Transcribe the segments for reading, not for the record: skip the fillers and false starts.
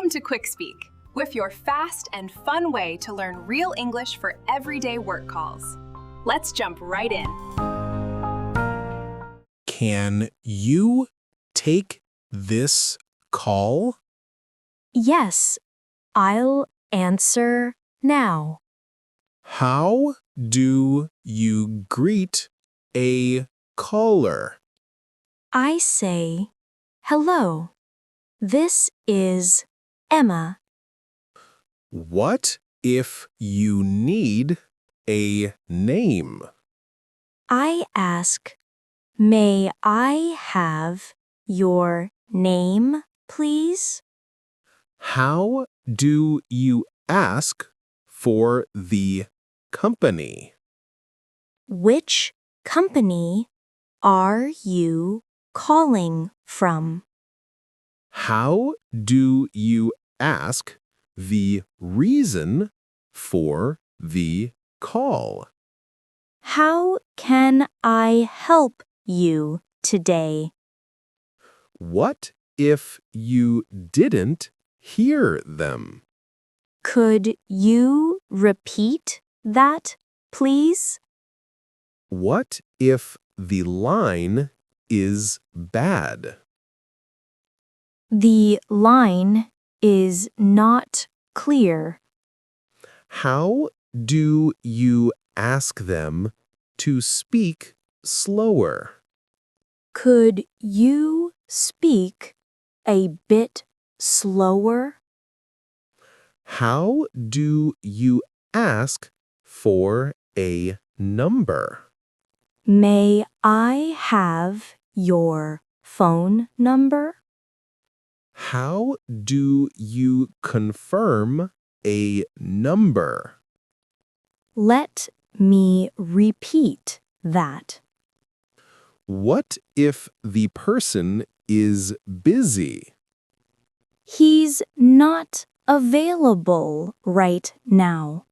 Welcome to Quick Speak, with your fast and fun way to learn real English for everyday work calls. Let's jump right in. Can you take this call? Yes, I'll answer now. How do you greet a caller? I say, hello. This is Emma. What if you need a name? I ask, may I have your name, please? How do you ask for the company? Which company are you calling from? How do you ask the reason for the call? How can I help you today? What if you didn't hear them? Could you repeat that, please? What if the line is bad? The line is not clear. How do you ask them to speak slower? Could you speak a bit slower? How do you ask for a number? May I have your phone number? How do you confirm a number? Let me repeat that. What if the person is busy? He's not available right now.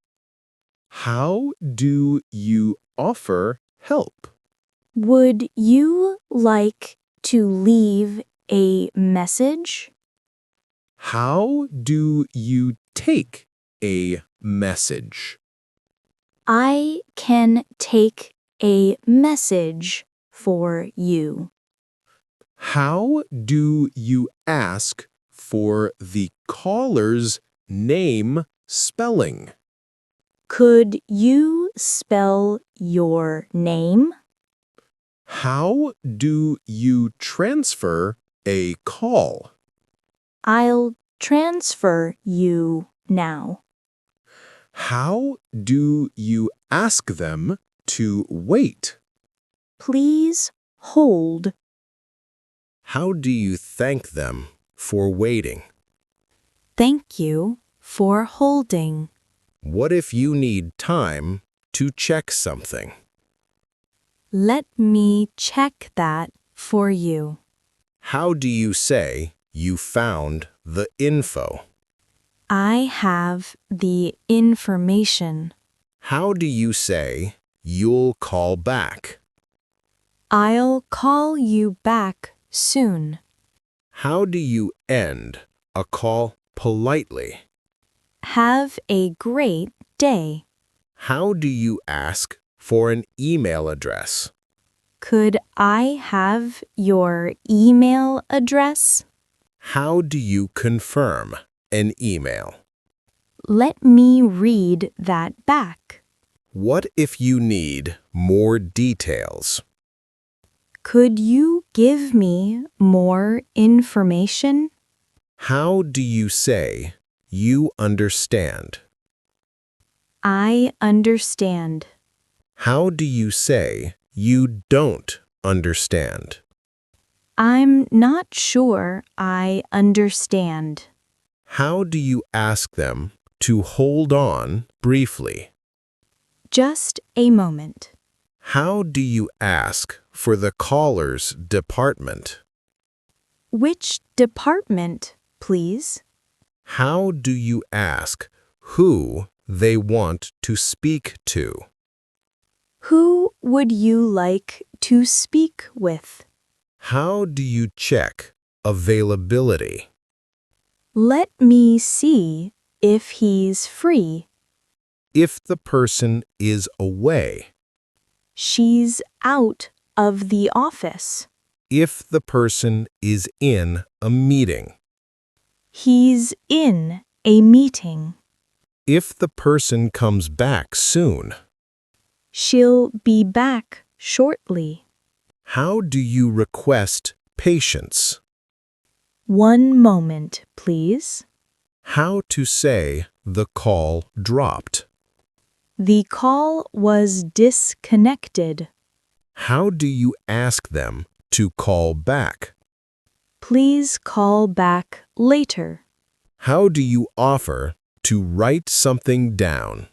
How do you offer help? Would you like to leave a message? How do you take a message? I can take a message for you. How do you ask for the caller's name spelling? Could you spell your name? How do you transfer a call? I'll transfer you now. How do you ask them to wait? Please hold. How do you thank them for waiting? Thank you for holding. What if you need time to check something? Let me check that for you. How do you say you found the info? I have the information. How do you say you'll call back? I'll call you back soon. How do you end a call politely? Have a great day. How do you ask for an email address? Could I have your email address? How do you confirm an email? Let me read that back. What if you need more details? Could you give me more information? How do you say you understand? I understand. How do you say you don't understand? I'm not sure I understand. How do you ask them to hold on briefly? Just a moment. How do you ask for the caller's department? Which department, please? How do you ask who they want to speak to? Who would you like to speak with? How do you check availability? Let me see if he's free. If the person is away. She's out of the office. If the person is in a meeting. He's in a meeting. If the person comes back soon. She'll be back shortly. How do you request patience? 1 moment, please. How to say the call dropped. The call was disconnected. How do you ask them to call back? Please call back later. How do you offer to write something down?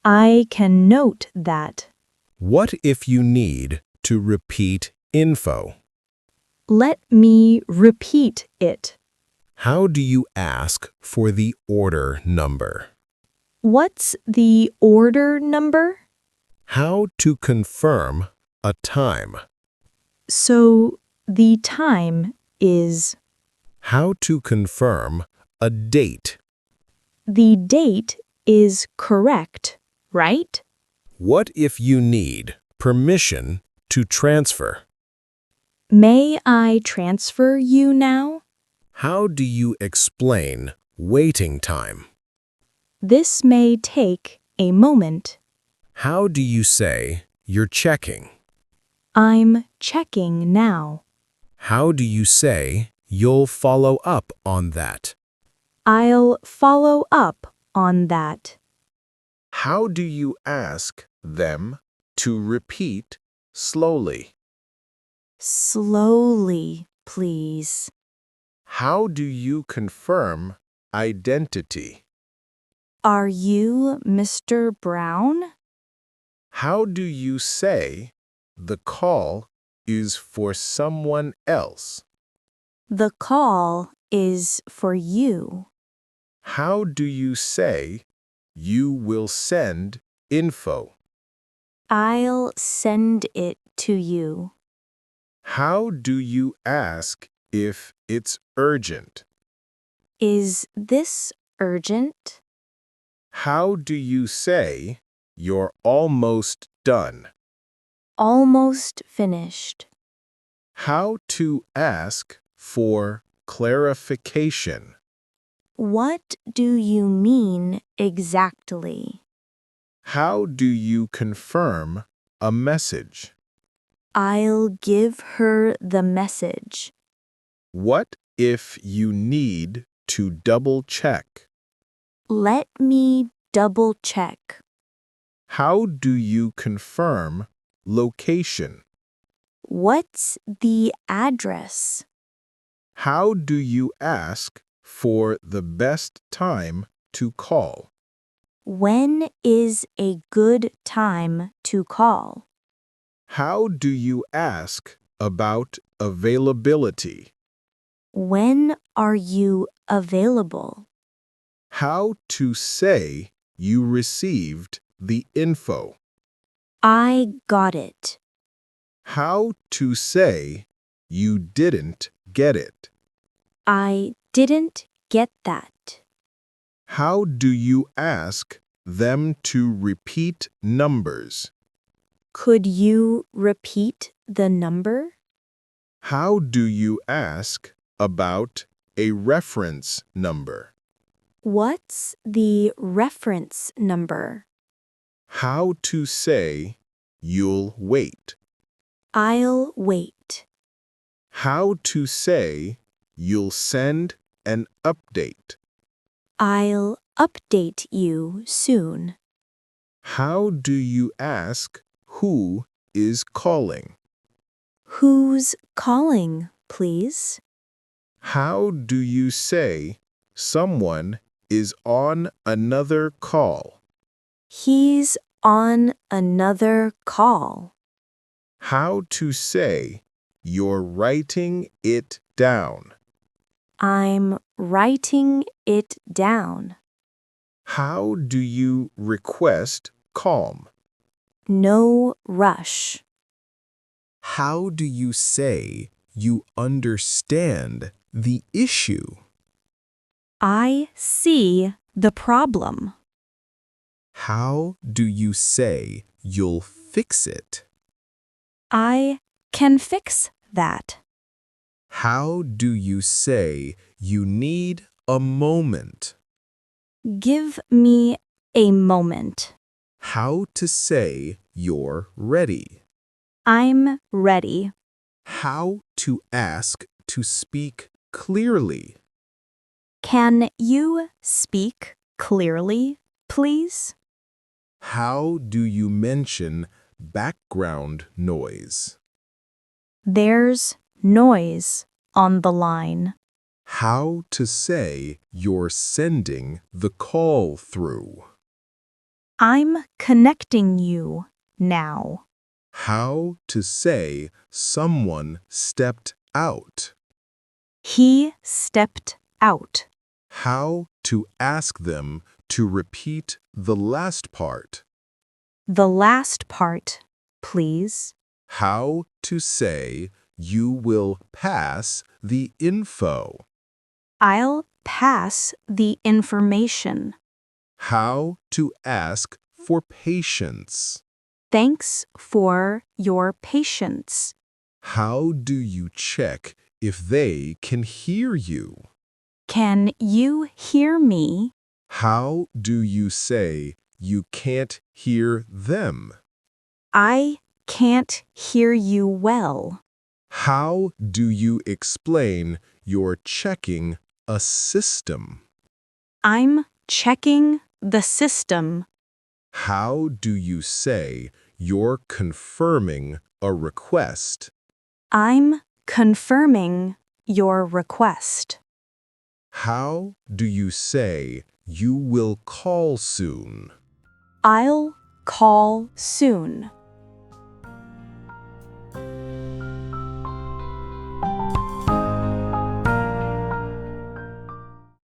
I can note that. What if you need to repeat info? Let me repeat it. How do you ask for the order number? What's the order number? How to confirm a time? So the time is. How to confirm a date? The date is correct, right? What if you need permission to transfer? May I transfer you now? How do you explain waiting time? This may take a moment. How do you say you're checking? I'm checking now. How do you say you'll follow up on that? I'll follow up on that. How do you ask them to repeat slowly? Slowly, please. How do you confirm identity? Are you Mr. Brown? How do you say the call is for someone else? The call is for you. How do you say you will send info? I'll send it to you. How do you ask if it's urgent? Is this urgent? How do you say you're almost done? Almost finished. How to ask for clarification? What do you mean exactly? How do you confirm a message? I'll give her the message. What if you need to double check? Let me double check. How do you confirm location? What's the address? How do you ask for the best time to call? When is a good time to call? How do you ask about availability? When are you available? How to say you received the info? I got it. How to say you didn't get it? I didn't get that. How do you ask them to repeat numbers? Could you repeat the number? How do you ask about a reference number? What's the reference number? How to say you'll wait? I'll wait. How to say you'll send an update? I'll update you soon. How do you ask who is calling? Who's calling, please? How do you say someone is on another call? He's on another call. How to say you're writing it down? I'm writing it down. How do you request calm? No rush. How do you say you understand the issue? I see the problem. How do you say you'll fix it? I can fix that. How do you say you need a moment? Give me a moment. How to say you're ready? I'm ready. How to ask to speak clearly? Can you speak clearly, please? How do you mention background noise? There's noise on the line. How to say you're sending the call through? I'm connecting you now. How to say someone stepped out? He stepped out. How to ask them to repeat the last part? The last part, please. How to say you will pass the info? I'll pass the information. How to ask for patience? Thanks for your patience. How do you check if they can hear you? Can you hear me? How do you say you can't hear them? I can't hear you well. How do you explain you're checking a system? I'm checking the system. How do you say you're confirming a request? I'm confirming your request. How do you say you will call soon? I'll call soon.